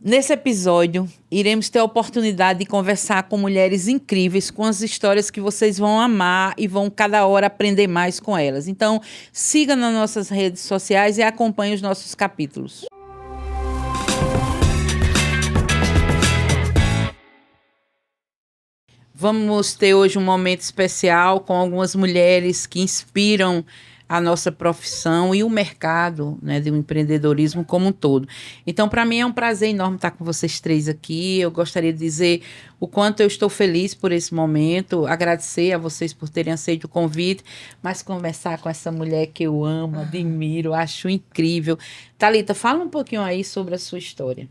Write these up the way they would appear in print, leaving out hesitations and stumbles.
Nesse episódio, iremos ter a oportunidade de conversar com mulheres incríveis, com as histórias que vocês vão amar e vão cada hora aprender mais com elas. Então, siga nas nossas redes sociais e acompanhe os nossos capítulos. Vamos ter hoje um momento especial com algumas mulheres que inspiram a nossa profissão e o mercado, né, do empreendedorismo como um todo. Então, para mim é um prazer enorme estar com vocês três aqui. Eu gostaria de dizer o quanto eu estou feliz por esse momento, agradecer a vocês por terem aceito o convite, mas conversar com essa mulher que eu amo, admiro, acho incrível. Thalita, fala um pouquinho aí sobre a sua história.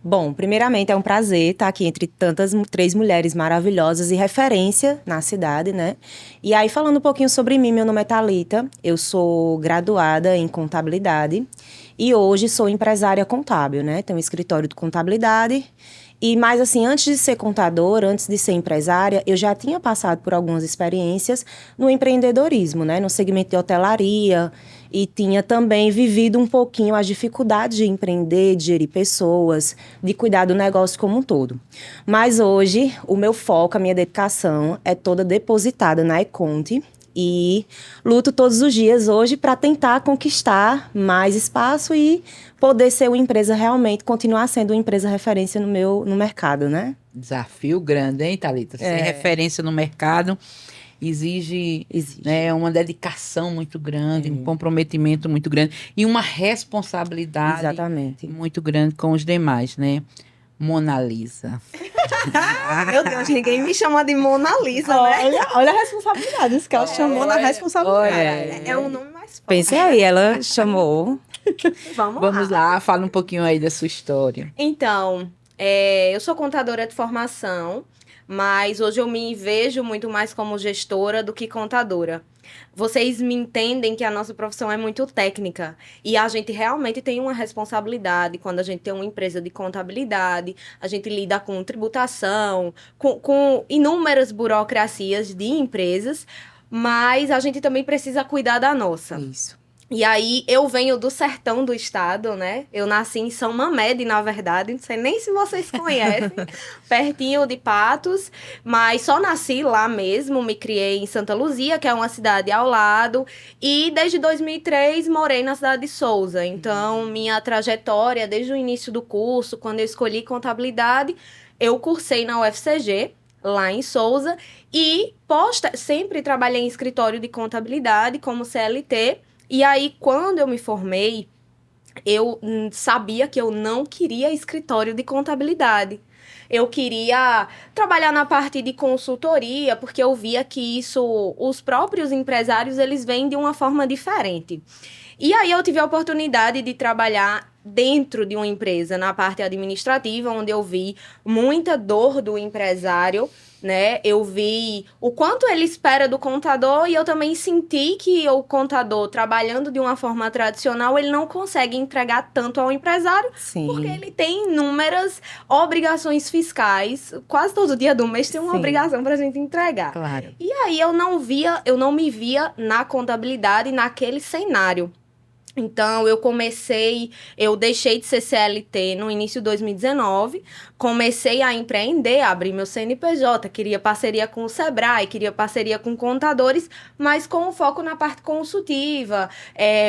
Bom, primeiramente é um prazer estar aqui entre três mulheres maravilhosas e referência na cidade, né? E aí, falando um pouquinho sobre mim, meu nome é Thalita, eu sou graduada em contabilidade e hoje sou empresária contábil, né? Tenho um escritório de contabilidade. Mas assim, antes de ser contadora, antes de ser empresária, eu já tinha passado por algumas experiências no empreendedorismo, né? No segmento de hotelaria, e tinha também vivido um pouquinho as dificuldades de empreender, de gerir pessoas, de cuidar do negócio como um todo. Mas hoje, o meu foco, a minha dedicação é toda depositada na eConte, e luto todos os dias hoje para tentar conquistar mais espaço e poder ser uma empresa realmente, continuar sendo uma empresa referência no mercado, né? Desafio grande, hein, Thalita? Ser referência no mercado exige. Né, uma dedicação muito grande, um comprometimento muito grande e uma responsabilidade Exatamente. muito grande com os demais, né? Mona Lisa. Meu Deus, ninguém me chama de Mona Lisa, né? Olha a responsabilidade, isso que ela chamou na responsabilidade. É um nome mais forte. Pensei aí, ela chamou. Vamos lá, fala um pouquinho aí da sua história. Então, eu sou contadora de formação, mas hoje eu me vejo muito mais como gestora do que contadora. Vocês me entendem que a nossa profissão é muito técnica e a gente realmente tem uma responsabilidade quando a gente tem uma empresa de contabilidade, a gente lida com tributação, com inúmeras burocracias de empresas, mas a gente também precisa cuidar da nossa. Isso. E aí, eu venho do sertão do estado, né? Eu nasci em São Mamede, na verdade. Não sei nem se vocês conhecem. Pertinho de Patos. Mas só nasci lá mesmo. Me criei em Santa Luzia, que é uma cidade ao lado. E desde 2003, morei na cidade de Sousa. Então, minha trajetória, desde o início do curso, quando eu escolhi contabilidade, eu cursei na UFCG, lá em Sousa. E sempre trabalhei em escritório de contabilidade, como CLT. E aí, quando eu me formei, eu sabia que eu não queria escritório de contabilidade. Eu queria trabalhar na parte de consultoria, porque eu via que isso, os próprios empresários, eles vêm de uma forma diferente. E aí, eu tive a oportunidade de trabalhar dentro de uma empresa, na parte administrativa, onde eu vi muita dor do empresário, né? Eu vi o quanto ele espera do contador e eu também senti que o contador, trabalhando de uma forma tradicional, ele não consegue entregar tanto ao empresário. Sim. Porque ele tem inúmeras obrigações fiscais. Quase todo dia do mês tem uma obrigação pra gente entregar. Claro. E aí eu não me via na contabilidade naquele cenário. Então, eu deixei de ser CLT no início de 2019, comecei a empreender, abri meu CNPJ, queria parceria com o Sebrae, queria parceria com contadores, mas com foco na parte consultiva,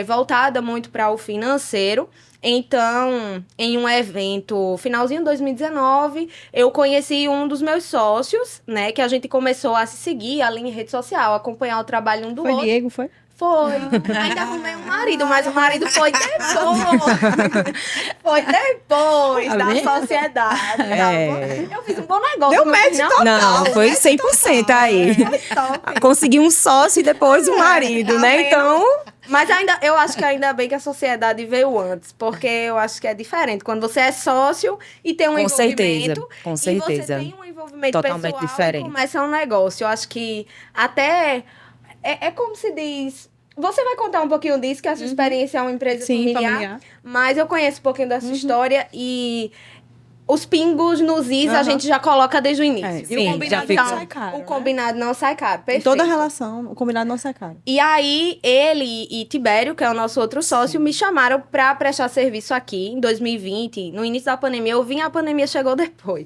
voltada muito para o financeiro. Então, em um evento, finalzinho de 2019, eu conheci um dos meus sócios, né, que a gente começou a se seguir ali em rede social, acompanhar o trabalho um do outro. Foi Diego, foi? Foi. Ainda arrumei um marido, mas o marido foi depois. Foi depois da sociedade. Eu fiz um bom negócio. Deu match total. Não, foi 100% aí. Consegui um sócio e depois um marido, né? Então... Mas eu acho que ainda bem que a sociedade veio antes, porque eu acho que é diferente. Quando você é sócio e tem um envolvimento... Com certeza. E você tem um envolvimento totalmente pessoal diferente. E começa um negócio. Eu acho que até... É como se diz... Você vai contar um pouquinho disso, que a sua experiência é uma empresa familiar. Mas eu conheço um pouquinho da sua história e Os pingos nos is a gente já coloca desde o início. E o combinado não sai caro. O combinado não sai caro, perfeito. Em toda relação, o combinado não sai caro. E aí, ele e Tibério, que é o nosso outro sócio, me chamaram pra prestar serviço aqui em 2020. No início da pandemia, eu vim, a pandemia chegou depois.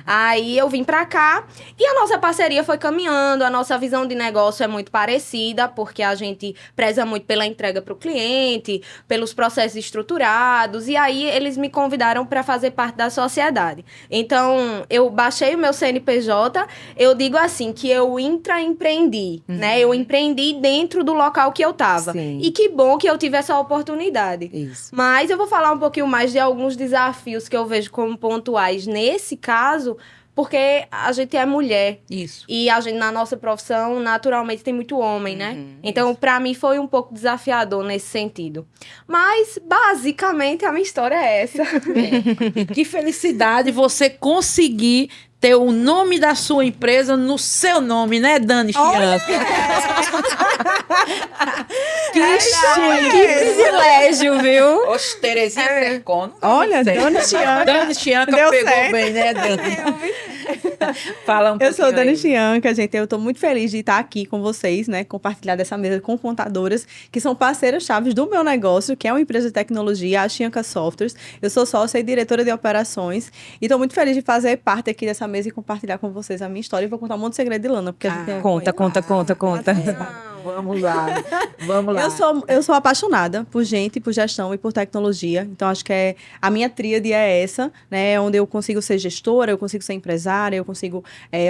Aí, eu vim pra cá e a nossa parceria foi caminhando, a nossa visão de negócio é muito parecida, porque a gente preza muito pela entrega pro cliente, pelos processos estruturados, e aí eles me convidaram pra fazer parte da sociedade. Então, eu baixei o meu CNPJ, eu digo assim, que eu intraempreendi, né? Eu empreendi dentro do local que eu tava. Sim. E que bom que eu tive essa oportunidade. Isso. Mas eu vou falar um pouquinho mais de alguns desafios que eu vejo como pontuais nesse caso, porque a gente é mulher. Isso. E a gente, na nossa profissão, naturalmente, tem muito homem, né? Então, pra mim, foi um pouco desafiador nesse sentido. Mas, basicamente, a minha história é essa. Que felicidade você conseguir ter o nome da sua empresa no seu nome, né, Dani Chianca? Que chique, que privilégio, viu? Oxe, Terezinha Cercon. Olha, Dani Chianca. Dani Chianca Deu pegou certo. bem, né, Dani? Fala um pouquinho Eu sou Dani aí. Chianca, gente. Eu tô muito feliz de estar aqui com vocês, né? Compartilhar dessa mesa com contadoras que são parceiras-chaves do meu negócio, que é uma empresa de tecnologia, a Chianca Softwares. Eu sou sócia e diretora de operações. E tô muito feliz de fazer parte aqui dessa mesa e compartilhar com vocês a minha história. E vou contar um monte de segredo de Lana, porque a gente tem... Conta. Vamos lá, vamos lá. Eu sou apaixonada por gente, por gestão e por tecnologia. Então, acho que a minha tríade é essa, né? Onde eu consigo ser gestora, eu consigo ser empresária, eu consigo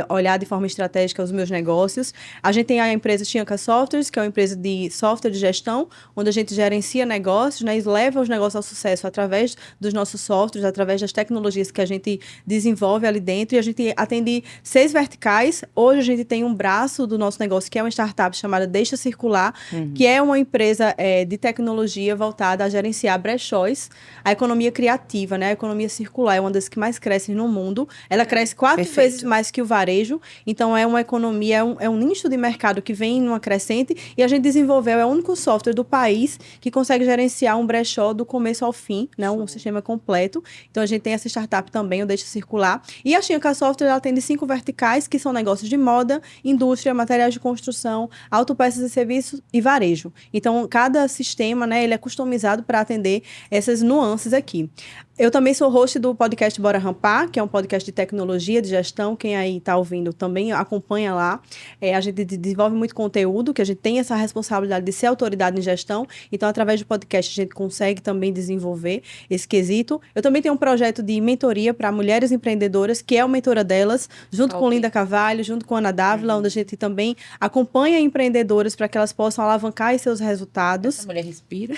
olhar de forma estratégica os meus negócios. A gente tem a empresa Chianca Softwares, que é uma empresa de software de gestão, onde a gente gerencia negócios, né? E leva os negócios ao sucesso através dos nossos softwares, através das tecnologias que a gente desenvolve ali dentro. E a gente atende 6 verticais. Hoje, a gente tem um braço do nosso negócio, que é uma startup chamada Deixa Circular, que é uma empresa de tecnologia voltada a gerenciar brechós, a economia criativa, né? A economia circular é uma das que mais cresce no mundo. Ela cresce 4 vezes mais que o varejo. Então, é uma economia, é um nicho de mercado que vem numa crescente e a gente desenvolveu, é o único software do país que consegue gerenciar um brechó do começo ao fim, né? Um sistema completo. Então, a gente tem essa startup também, o Deixa Circular. E a Chianca Software, ela atende 5 verticais, que são negócios de moda, indústria, materiais de construção, autopeças e serviços e varejo. Então, cada sistema, né, ele é customizado para atender essas nuances aqui. Eu também sou host do podcast Bora Rampar, que é um podcast de tecnologia, de gestão. Quem aí está ouvindo também acompanha lá. A gente desenvolve muito conteúdo, que a gente tem essa responsabilidade de ser autoridade em gestão. Então, através do podcast, a gente consegue também desenvolver esse quesito. Eu também tenho um projeto de mentoria para mulheres empreendedoras, que é o Mentora Delas, junto com Linda Carvalho, junto com Ana Dávila, onde a gente também acompanha empreendedoras para que elas possam alavancar os seus resultados. Essa mulher respira.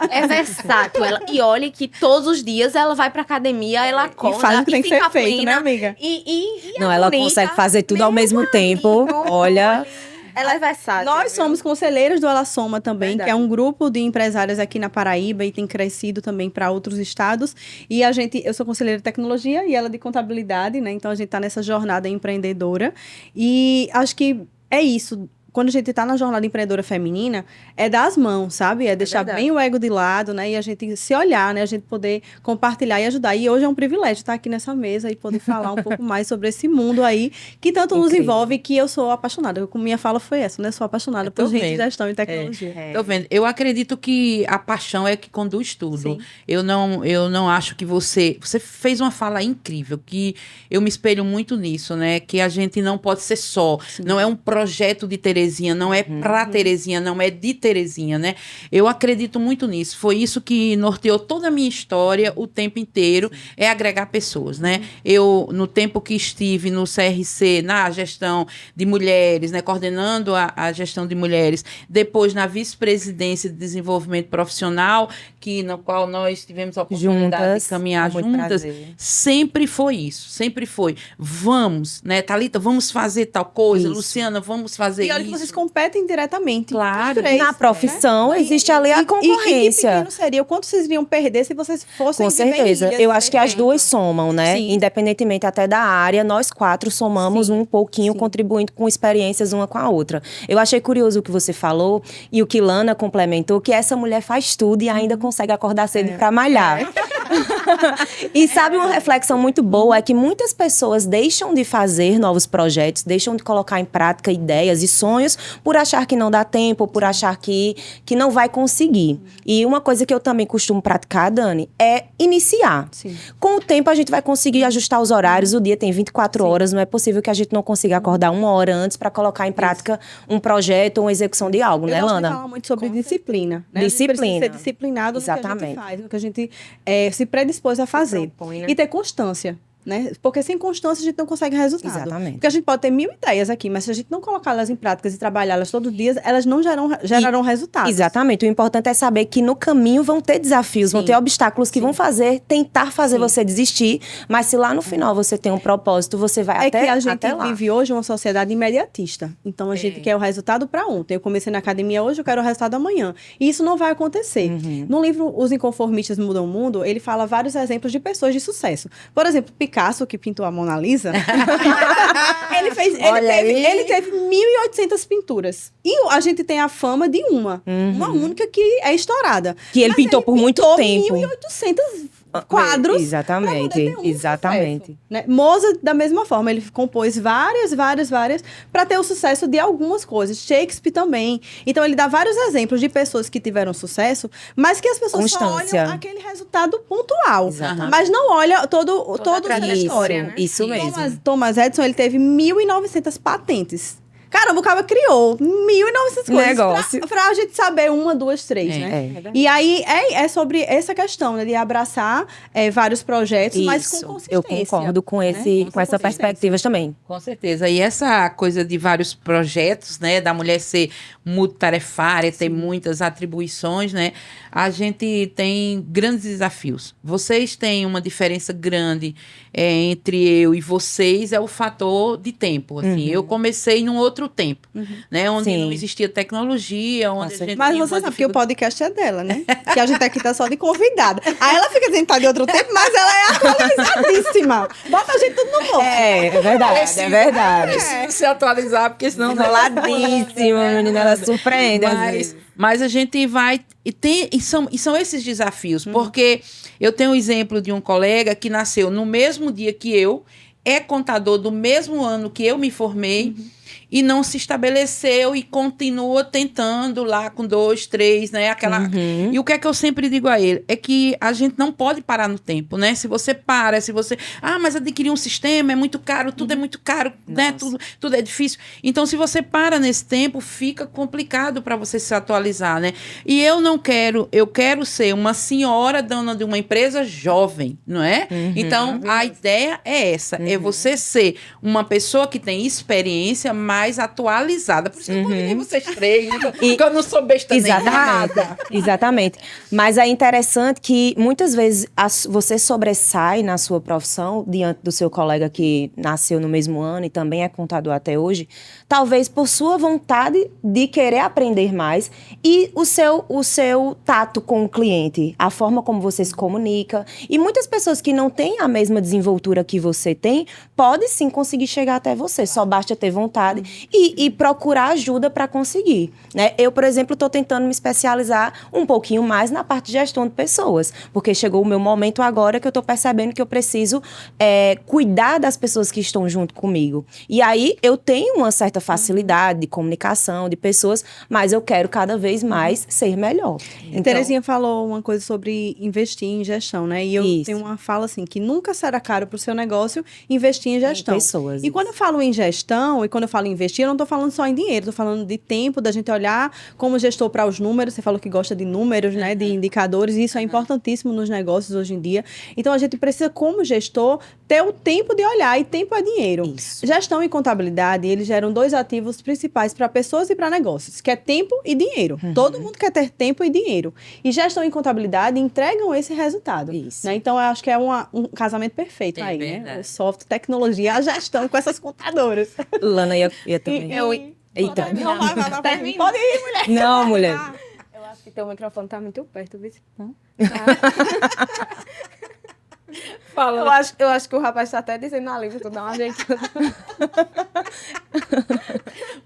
É versátil. E olha que todos os dias ela vai pra academia, ela acorda E faz o que tem que ser fica feito, plena, né, amiga? E Não, ela bonita, consegue fazer tudo ao meu mesmo tempo. amigo, Olha. Ela é versátil. Nós viu? somos conselheiras do Ela Soma também, Verdade. que é um grupo de empresárias aqui na Paraíba e tem crescido também para outros estados. E eu sou conselheira de tecnologia e ela de contabilidade, né? Então a gente está nessa jornada empreendedora. E acho que é isso. Quando a gente está na jornada empreendedora feminina, é dar as mãos, sabe? É deixar verdade. bem o ego de lado, né? E a gente se olhar, né? A gente poder compartilhar e ajudar. E hoje é um privilégio estar aqui nessa mesa e poder falar um pouco mais sobre esse mundo aí que tanto nos envolve, que eu sou apaixonada. Minha fala foi essa, né? Sou apaixonada por gente de gestão e tecnologia. Tô vendo. Eu acredito que a paixão é que conduz tudo. Sim. Eu não acho que você fez uma fala incrível, que eu me espelho muito nisso, né? Que a gente não pode ser só. Não é um projeto de Terezinha, não é pra Terezinha, não é de Terezinha, né? Eu acredito muito nisso. Foi isso que norteou toda a minha história o tempo inteiro, é agregar pessoas, né? Eu, no tempo que estive no CRC, na gestão de mulheres, né? Coordenando a gestão de mulheres, depois na vice-presidência de desenvolvimento profissional, no qual nós tivemos a oportunidade de caminhar com muito juntas, prazer. sempre foi isso, sempre foi. Vamos, né, Thalita, vamos fazer tal coisa, Isso. Luciana, vamos fazer E olha que isso. vocês competem diretamente. Claro. Os três, Na profissão, né? existe ali a E que concorrência. pequeno seria? O quanto vocês iriam perder se vocês fossem Com viver em certeza. ilhas? Eu acho que as perfeito. duas somam, né? Sim. Independentemente até da área, nós 4 somamos Sim. um pouquinho, Sim. contribuindo com experiências uma com a outra. Eu achei curioso o que você falou e o que Lana complementou, que essa mulher faz tudo e ainda consegue acordar cedo pra malhar. E sabe uma reflexão muito boa é que muitas pessoas deixam de fazer novos projetos, deixam de colocar em prática ideias e sonhos por achar que não dá tempo, por achar que não vai conseguir. E uma coisa que eu também costumo praticar, Dani, é iniciar. Sim. Com o tempo a gente vai conseguir ajustar os horários, o dia tem 24 horas, não é possível que a gente não consiga acordar 1 hora antes para colocar em prática um projeto ou uma execução de algo, né, Eu gosto de Lana? falar muito sobre disciplina. Né? A gente Disciplina. precisa ser disciplinado no que a Exatamente. gente faz, no que a gente se predispôs a fazer. propõe, né? E ter constância. Né? Porque sem constância a gente não consegue resultado. Exatamente. Porque a gente pode ter 1000 ideias aqui, mas se a gente não colocá-las em práticas e trabalhá-las todos os dias, elas não gerarão resultados. Exatamente. O importante é saber que no caminho vão ter desafios, vão Sim. ter obstáculos que vão tentar fazer Sim. você desistir, mas se lá no final você tem um propósito, você vai É até que a gente até lá. vive hoje uma sociedade imediatista. Então a gente quer o resultado para ontem. Eu comecei na academia hoje, eu quero o resultado amanhã. E isso não vai acontecer. No livro Os Inconformistas Mudam o Mundo, ele fala vários exemplos de pessoas de sucesso. Por exemplo, Picasso, que pintou a Mona Lisa, ele teve 1.800 pinturas. E a gente tem a fama de uma única que é estourada. Que ele Mas pintou por muito pintou tempo. 1.800 quadros. Exatamente, pra poder ter um exatamente. sucesso, né? Mozart, da mesma forma, ele compôs várias para ter o sucesso de algumas coisas. Shakespeare também. Então, ele dá vários exemplos de pessoas que tiveram sucesso, mas que as pessoas só Constância. olham aquele resultado pontual. Exatamente. Mas não olham todo a o trajetória, né? Isso mesmo. Thomas Edison, ele teve 1.900 patentes. Caramba, o cara criou 1.900 coisas Negócio. pra gente saber 1, 2, 3, É. né? E aí, é sobre essa questão, né? De abraçar vários projetos, mas com Isso. consistência. Eu concordo com né? essa consistência. perspectiva também. Com certeza. E essa coisa de vários projetos, né, da mulher ser multitarefária, ter muitas atribuições, né, a gente tem grandes desafios. Vocês têm uma diferença grande entre eu e vocês, é o fator de tempo. Assim. Eu comecei num outro tempo, né, onde Sim. não existia tecnologia, onde a certeza. gente Mas tinha você uma sabe que o dificuldade. podcast é dela, né? Que a gente aqui tá só de convidada. Aí ela fica dizendo que tá de outro tempo, mas ela é atualizadíssima. Bota a gente tudo no novo. É verdade, é verdade. Precisa se atualizar, porque senão não Enroladíssima, menina, ela surpreende às Mas, vezes. mas a gente vai. E são esses desafios, porque eu tenho um exemplo de um colega que nasceu no mesmo dia que eu, é contador do mesmo ano que eu me formei. E não se estabeleceu e continua tentando lá com 2, 3, né? E o que é que eu sempre digo a ele? É que a gente não pode parar no tempo, né? Se você para, se você... Ah, mas adquirir um sistema é muito caro, tudo é muito caro, né? Tudo é difícil. Então, se você para nesse tempo, fica complicado para você se atualizar, né? E eu quero ser uma senhora dona de uma empresa jovem, não é? Então, a ideia é essa, é você ser uma pessoa que tem experiência mais atualizada. Por isso que eu convidei vocês três, né? Porque eu não sou besta nem nada. Exatamente. Mas é interessante que muitas vezes você sobressai na sua profissão diante do seu colega que nasceu no mesmo ano e também é contador até hoje, talvez por sua vontade de querer aprender mais e o seu tato com o cliente, a forma como você se comunica. E muitas pessoas que não têm a mesma desenvoltura que você tem, podem sim conseguir chegar até você. Só basta ter vontade e procurar ajuda para conseguir, né? Eu, por exemplo, estou tentando me especializar um pouquinho mais na parte de gestão de pessoas, porque chegou o meu momento agora que eu estou percebendo que eu preciso cuidar das pessoas que estão junto comigo. E aí eu tenho uma certa facilidade de comunicação, de pessoas, mas eu quero cada vez mais ser melhor. Então, Terezinha falou uma coisa sobre investir em gestão, né? E eu Isso. tenho uma fala assim, que nunca será caro para o seu negócio investir em gestão. pessoas, E quando eu falo em gestão, e quando eu falo em investir, eu não estou falando só em dinheiro, estou falando de tempo, da gente olhar como gestor para os números. Você falou que gosta de números, né? De indicadores, e isso é importantíssimo nos negócios hoje em dia. Então, a gente precisa, como gestor, ter o tempo de olhar, e tempo é dinheiro. Isso. Gestão e contabilidade, eles geram 2 ativos principais para pessoas e para negócios, que é tempo e dinheiro. Todo mundo quer ter tempo e dinheiro. E gestão e contabilidade entregam esse resultado. Isso. Né? Então, eu acho que é um casamento perfeito É aí, né? verdade. O software, tecnologia, a gestão com essas contadoras. Lana ia também. Eu Eita. Não, vai, Termina. pode ir, mulher. Não, mulher. Eu acho que teu microfone tá muito perto, viu? Fala. Eu acho que o rapaz tá até dizendo na língua, tu dá uma ajeitada.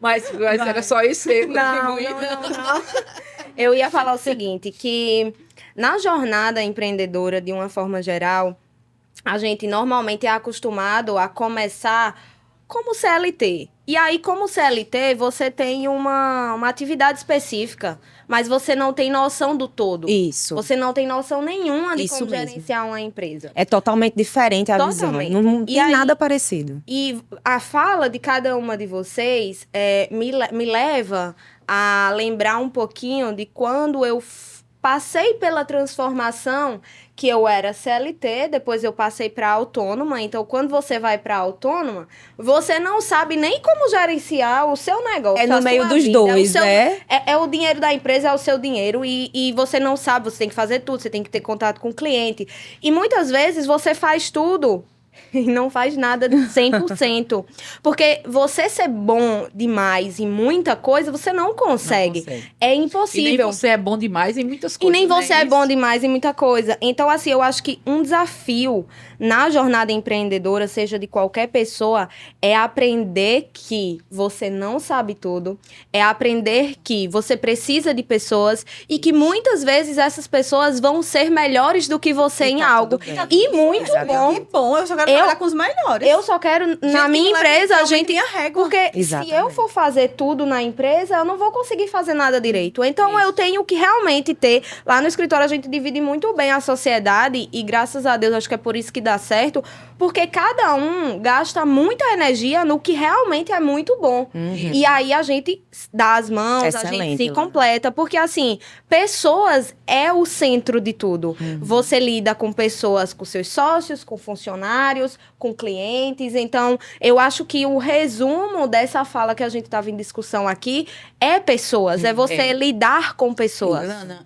Mas era só isso aí. Não. Eu ia falar o seguinte, que na jornada empreendedora, de uma forma geral, a gente normalmente é acostumado a começar como CLT. E aí, como CLT, você tem uma atividade específica, mas você não tem noção do todo. Isso. Você não tem noção nenhuma de Isso como mesmo. gerenciar uma empresa. É totalmente diferente a Totalmente. visão. Não E tem aí- nada parecido. E a fala de cada uma de vocês me leva a lembrar um pouquinho de quando eu passei pela transformação que eu era CLT, depois eu passei para autônoma. Então, quando você vai para autônoma, você não sabe nem como gerenciar o seu negócio. É no a meio sua dos vida, dois, né? É o dinheiro da empresa, é o seu dinheiro. E você não sabe, você tem que fazer tudo, você tem que ter contato com o cliente. E muitas vezes você faz tudo e não faz nada de 100%. Porque você ser bom demais em muita coisa, você não consegue. É E nem impossível. você é bom demais em muitas E coisas. nem né? você é Isso. bom demais em muita coisa. Então, assim, eu acho que um desafio na jornada empreendedora, seja de qualquer pessoa, é aprender que você não sabe tudo, é aprender que você precisa de pessoas e que muitas vezes essas pessoas vão ser melhores do que você E em tá algo. tudo bem. E muito bom. Que bom, eu só quero trabalhar com os melhores. Eu só quero, na minha empresa, a gente... minha régua. Porque se Exatamente. eu for fazer tudo na empresa, eu não vou conseguir fazer nada direito. Então, eu tenho que realmente ter... Lá no escritório, a gente divide muito bem a sociedade e, graças a Deus, acho que é por isso que dá certo, porque cada um gasta muita energia no que realmente é muito bom. E aí, a gente dá as mãos, a gente Excelente, se Lana. completa, porque, assim, pessoas é o centro de tudo. Você lida com pessoas, com seus sócios, com funcionários, com clientes. Então, eu acho que o resumo dessa fala que a gente estava em discussão aqui é pessoas, é você lidar com pessoas. Lana,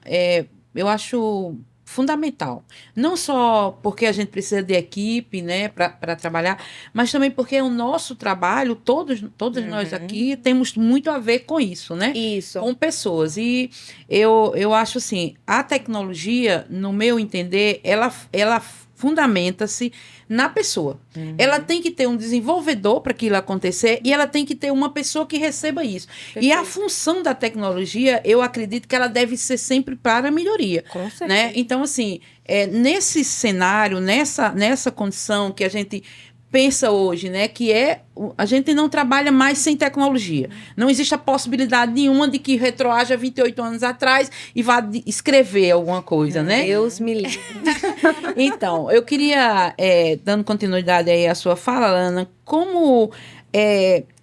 eu acho fundamental. Não só porque a gente precisa de equipe, né, para trabalhar, mas também porque o nosso trabalho, todos nós aqui, temos muito a ver com isso, né? Isso. Com pessoas. E eu acho assim, a tecnologia, no meu entender, ela fundamenta-se na pessoa. Ela tem que ter um desenvolvedor para aquilo acontecer e ela tem que ter uma pessoa que receba isso. E a função da tecnologia, eu acredito que ela deve ser sempre para a melhoria. Com certeza. Né? Então, assim, nesse cenário, nessa condição que a gente pensa hoje, né, que a gente não trabalha mais sem tecnologia. Não existe a possibilidade nenhuma de que retroaja 28 anos atrás e vá escrever alguma coisa, né? Deus me livre. Então, eu queria, dando continuidade aí à sua fala, Lana, como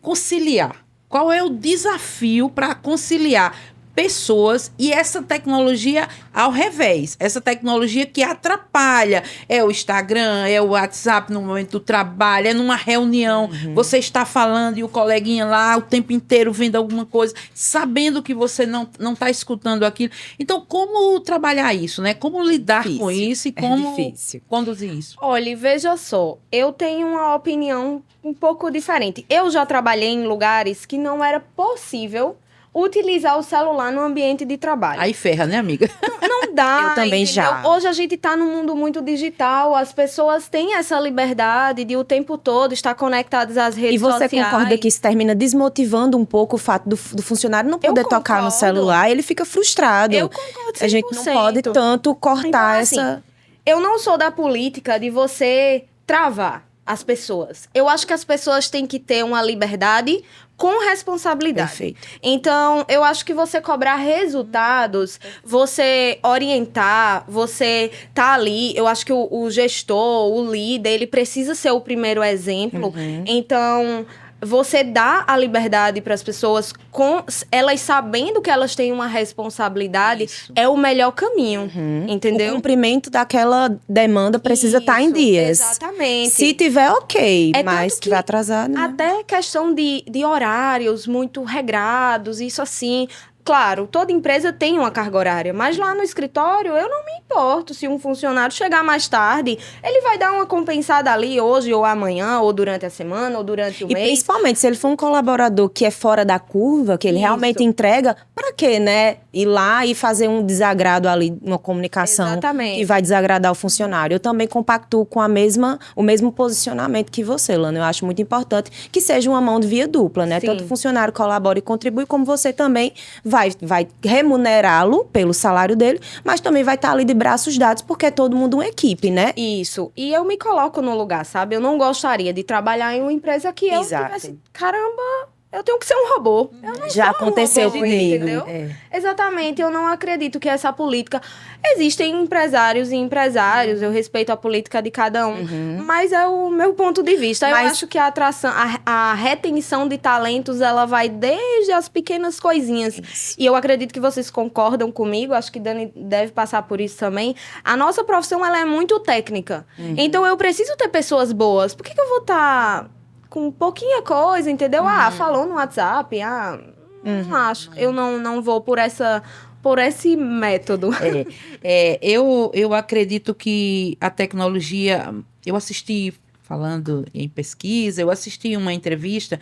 conciliar? Qual é o desafio para conciliar pessoas e essa tecnologia ao revés, essa tecnologia que atrapalha, é o Instagram, é o WhatsApp no momento do trabalho, é numa reunião, você está falando e o coleguinha lá o tempo inteiro vendo alguma coisa, sabendo que você não está escutando aquilo. Então, como trabalhar isso, né? Como lidar com isso e como difícil. conduzir isso? Olha, veja só, eu tenho uma opinião um pouco diferente. Eu já trabalhei em lugares que não era possível utilizar o celular no ambiente de trabalho. Aí ferra, né, amiga? Não dá, Eu também entendeu? já. Hoje a gente tá num mundo muito digital, as pessoas têm essa liberdade de o tempo todo estar conectadas às redes E você sociais. concorda que isso termina desmotivando um pouco o fato do funcionário não poder tocar no concordo. celular? Ele fica frustrado. Eu concordo 100%. A gente não pode tanto cortar Então, assim, essa... Eu não sou da política de você travar as pessoas. Eu acho que as pessoas têm que ter uma liberdade com responsabilidade. Perfeito. Então, eu acho que você cobrar resultados, você orientar, você tá ali, eu acho que o gestor, o líder, ele precisa ser o primeiro exemplo. Então, você dá a liberdade para as pessoas, com elas sabendo que elas têm uma responsabilidade, Isso. é o melhor caminho, entendeu? O cumprimento daquela demanda precisa estar em Isso, dias. Exatamente. Se tiver, ok. É mas tanto se tiver que atrasado, né? Até questão de horários muito regrados, isso assim. Claro, toda empresa tem uma carga horária, mas lá no escritório eu não me importo se um funcionário chegar mais tarde, ele vai dar uma compensada ali hoje ou amanhã, ou durante a semana, ou durante o E mês. principalmente, se ele for um colaborador que é fora da curva, que ele Isso. realmente entrega, para quê, né? Ir lá e fazer um desagrado ali, uma comunicação Exatamente. que vai desagradar o funcionário. Eu também compactuo com o mesmo posicionamento que você, Lana. Eu acho muito importante que seja uma mão de via dupla, né? Sim. Tanto o funcionário colabora e contribui, como você também vai remunerá-lo pelo salário dele, mas também vai estar ali de braços dados, porque é todo mundo uma equipe, né? Isso. E eu me coloco no lugar, sabe? Eu não gostaria de trabalhar em uma empresa que eu Exato. tivesse... Caramba, eu tenho que ser um robô. Eu não Já sou um aconteceu robô, comigo. entendeu? É. Exatamente. Eu não acredito que essa política... Existem empresários e empresários, eu respeito a política de cada um, mas é o meu ponto de vista. Eu Mas- acho que a atração, a retenção de talentos, ela vai desde as pequenas coisinhas. Isso. E eu acredito que vocês concordam comigo, acho que Dani deve passar por isso também. A nossa profissão, ela é muito técnica. Então, eu preciso ter pessoas boas. Por que eu vou estar com pouquinha coisa, entendeu? Falou no WhatsApp, não acho. Eu não vou por esse método. Eu acredito que a tecnologia... Eu assisti, falando em pesquisa, eu assisti uma entrevista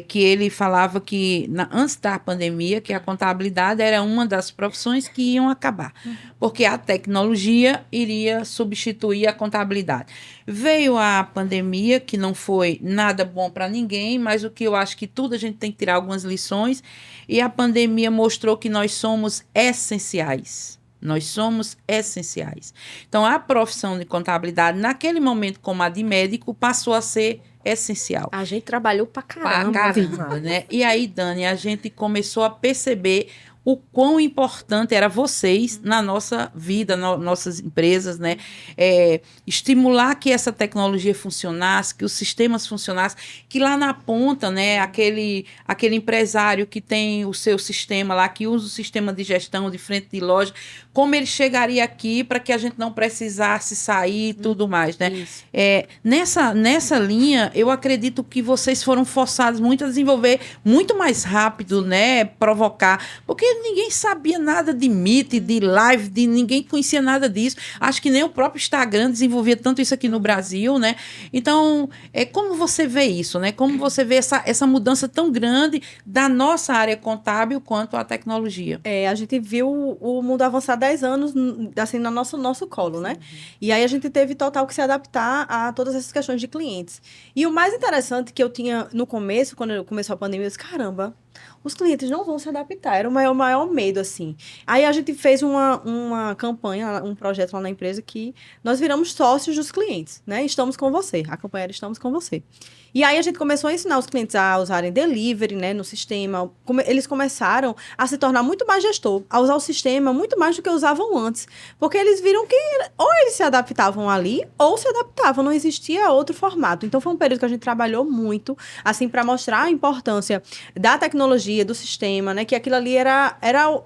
que ele falava que, antes da pandemia, que a contabilidade era uma das profissões que iam acabar, porque a tecnologia iria substituir a contabilidade. Veio a pandemia, que não foi nada bom para ninguém, mas o que eu acho que tudo a gente tem que tirar algumas lições, e a pandemia mostrou que nós somos essenciais. Nós somos essenciais. Então, a profissão de contabilidade, naquele momento, como a de médico, passou a ser essencial. A gente trabalhou pra caramba. Pra caramba, né? E aí, Dani, a gente começou a perceber o quão importante era vocês na nossa vida, nossas empresas, né? Estimular que essa tecnologia funcionasse, que os sistemas funcionassem, que lá na ponta, né, aquele empresário que tem o seu sistema lá, que usa o sistema de gestão de frente de loja, como ele chegaria aqui para que a gente não precisasse sair e tudo mais, né? Isso. Nessa linha, eu acredito que vocês foram forçados muito a desenvolver muito mais rápido, né? Provocar, porque ninguém sabia nada de Meet, de live, ninguém conhecia nada disso. Acho que nem o próprio Instagram desenvolvia tanto isso aqui no Brasil, né? Então, como você vê isso, né? Como você vê essa mudança tão grande da nossa área contábil quanto à tecnologia? A gente viu o mundo avançar 10 anos, assim, no nosso colo, né? E aí a gente teve total que se adaptar a todas essas questões de clientes. E o mais interessante que eu tinha no começo, quando começou a pandemia, eu disse, caramba, os clientes não vão se adaptar. Era o maior medo, assim. Aí a gente fez uma campanha, um projeto lá na empresa que nós viramos sócios dos clientes, né? Estamos com você. A campanha era Estamos com você. E aí a gente começou a ensinar os clientes a usarem delivery, né, no sistema. Eles começaram a se tornar muito mais gestor, a usar o sistema muito mais do que usavam antes. Porque eles viram que ou eles se adaptavam ali, ou se adaptavam, não existia outro formato. Então foi um período que a gente trabalhou muito, assim, para mostrar a importância da tecnologia, do sistema, né, que aquilo ali era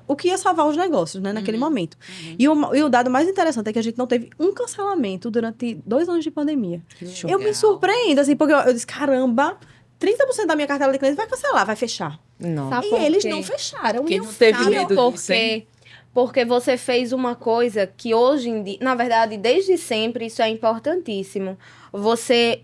o que ia salvar os negócios, né, naquele momento. E o dado mais interessante é que a gente não teve um cancelamento durante 2 anos de pandemia. Eu me surpreendo, assim, porque eu disse, caramba, 30% da minha cartela de clientes vai cancelar, vai fechar. Não. Sabe E por eles quê? não fecharam. Porque e eu não teve ficava- medo disso, hein? Porque você fez uma coisa que hoje em dia, na verdade, desde sempre, isso é importantíssimo. Você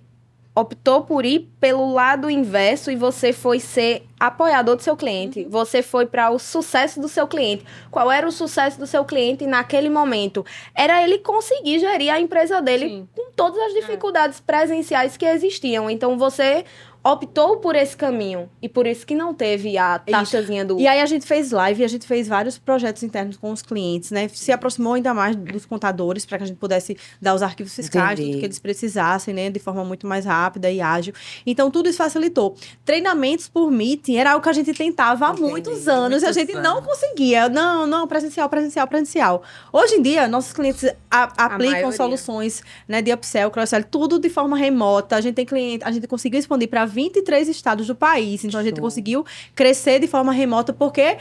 optou por ir pelo lado inverso e você foi ser apoiador do seu cliente. Você foi para o sucesso do seu cliente. Qual era o sucesso do seu cliente naquele momento? Era ele conseguir gerir a empresa dele com todas as dificuldades presenciais que existiam. Então, você optou por esse caminho. E por isso que não teve a taxazinha do... E aí a gente fez live, a gente fez vários projetos internos com os clientes, né? Se aproximou ainda mais dos contadores para que a gente pudesse dar os arquivos fiscais, Entendi. tudo que eles precisassem, né? De forma muito mais rápida e ágil. Então, tudo isso facilitou. Treinamentos por meeting era algo que a gente tentava há Entendi. muitos anos e a Muitos gente não anos. conseguia. Não, presencial. Hoje em dia, nossos clientes aplicam maioria. soluções, né, de upsell, cross-sell, tudo de forma remota. A gente tem cliente, a gente conseguiu expandir para 23 estados do país. Então, a gente Show. conseguiu crescer de forma remota porque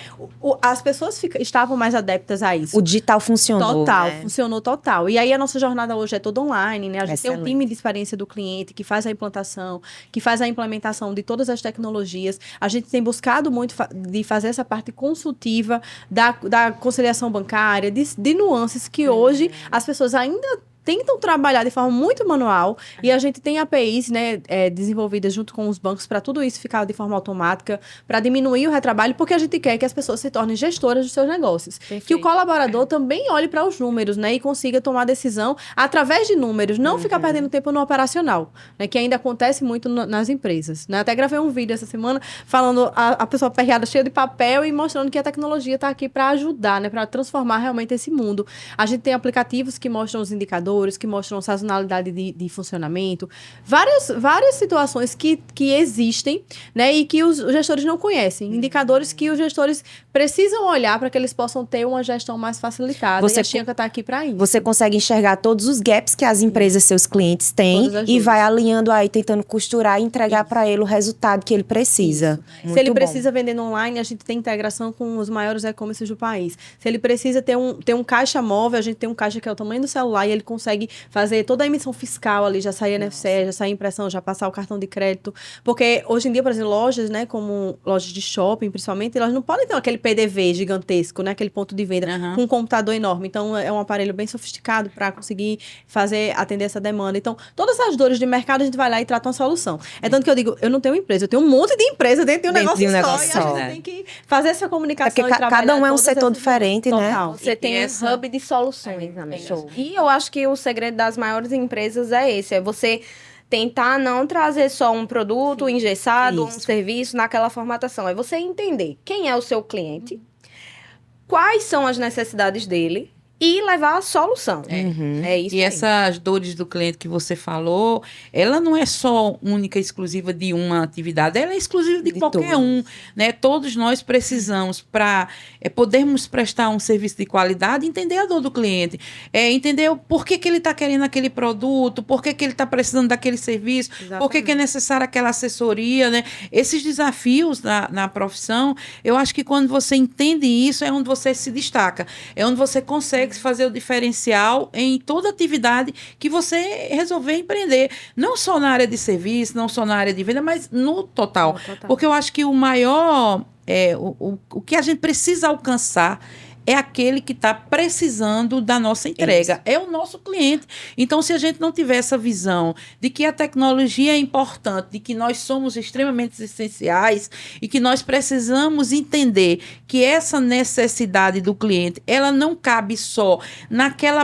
as pessoas estavam mais adeptas a isso. O digital funcionou, Total, né? funcionou total. E aí a nossa jornada hoje é toda online, né? A gente tem um Excelente. time de experiência do cliente que faz a implantação, que faz a implementação de todas as tecnologias. A gente gente tem buscado muito de fazer essa parte consultiva da conciliação bancária, de nuances que hoje as pessoas ainda tentam trabalhar de forma muito manual e a gente tem APIs, né, desenvolvidas junto com os bancos para tudo isso ficar de forma automática, para diminuir o retrabalho, porque a gente quer que as pessoas se tornem gestoras dos seus negócios. Perfeito. Que o colaborador também olhe para os números, né, e consiga tomar decisão através de números, não ficar perdendo tempo no operacional, né, que ainda acontece muito nas empresas, né? Até gravei um vídeo essa semana falando a pessoa aperreada, cheia de papel e mostrando que a tecnologia está aqui para ajudar, né, para transformar realmente esse mundo. A gente tem aplicativos que mostram os indicadores, que mostram sazonalidade de funcionamento, várias situações que existem, né, e que os gestores não conhecem, indicadores que os gestores precisam olhar para que eles possam ter uma gestão mais facilitada, e a Chianca está aqui para isso. Você consegue enxergar todos os gaps que as empresas, seus clientes têm e vai alinhando aí, tentando costurar e entregar para ele o resultado que ele precisa. Se ele precisa vender no online, a gente tem integração com os maiores e-commerces do país. Se ele precisa ter um caixa móvel, a gente tem um caixa que é o tamanho do celular e ele consegue fazer toda a emissão fiscal ali, já sair NFC, já sair impressão, já passar o cartão de crédito. Porque hoje em dia, por exemplo, lojas, né, como lojas de shopping, principalmente, elas não podem ter aquele PDV gigantesco, né, aquele ponto de venda com um computador enorme. Então, é um aparelho bem sofisticado para conseguir atender essa demanda. Então, todas as dores de mercado, a gente vai lá e trata uma solução. É tanto que eu digo, eu não tenho empresa, eu tenho um monte de empresa dentro de um negócio só. E a gente tem que fazer essa comunicação porque cada um é um setor diferente, né? Você tem um hub de soluções, amiga. E eu acho que o segredo das maiores empresas é esse, é você tentar não trazer só um produto engessado, um serviço naquela formatação. É você entender quem é o seu cliente, quais são as necessidades dele e levar a solução. É isso. E essas dores do cliente que você falou, ela não é só única e exclusiva de uma atividade, ela é exclusiva de qualquer um, né? Todos nós precisamos, para podermos prestar um serviço de qualidade, entender a dor do cliente, entender por que ele está querendo aquele produto, por que ele está precisando daquele serviço, por que é necessária aquela assessoria, né? Esses desafios na profissão, eu acho que quando você entende isso, é onde você se destaca, é onde você consegue fazer o diferencial em toda atividade que você resolver empreender. Não só na área de serviço, não só na área de venda, mas no total. Porque eu acho que o maior, o que a gente precisa alcançar é aquele que está precisando da nossa entrega. É o nosso cliente. Então, se a gente não tiver essa visão de que a tecnologia é importante, de que nós somos extremamente essenciais e que nós precisamos entender que essa necessidade do cliente, ela não cabe só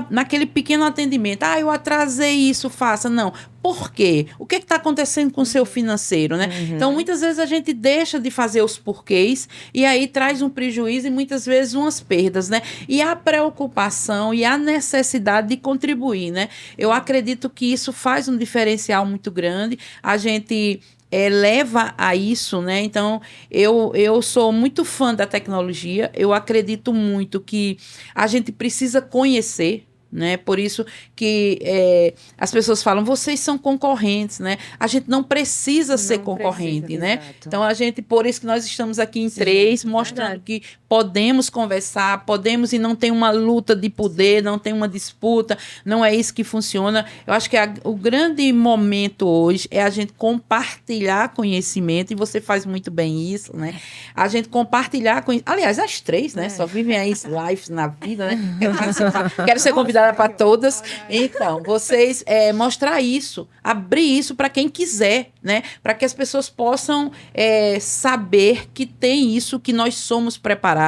naquele pequeno atendimento. Eu atrasei isso, faça. Não. Por quê? O que está acontecendo com o seu financeiro, né? Então, muitas vezes a gente deixa de fazer os porquês e aí traz um prejuízo e muitas vezes umas perdas, né? E a preocupação e a necessidade de contribuir, né? Eu acredito que isso faz um diferencial muito grande. A gente leva a isso, né? Então, eu sou muito fã da tecnologia. Eu acredito muito que a gente precisa conhecer, né? Por isso que as pessoas falam, vocês são concorrentes, né? A gente não precisa ser concorrente, né? Exato. Então, por isso que nós estamos aqui em três, mostrando que podemos conversar, podemos, e não tem uma luta de poder, não tem uma disputa, não é isso que funciona. Eu acho que o grande momento hoje é a gente compartilhar conhecimento, e você faz muito bem isso, né? A gente compartilhar conhecimento. Aliás, as três, né? Só vivem aí lives na vida, né? Quero ser convidada para todas. Então, vocês mostrar isso, abrir isso para quem quiser, né? Para que as pessoas possam saber que tem isso, que nós somos preparados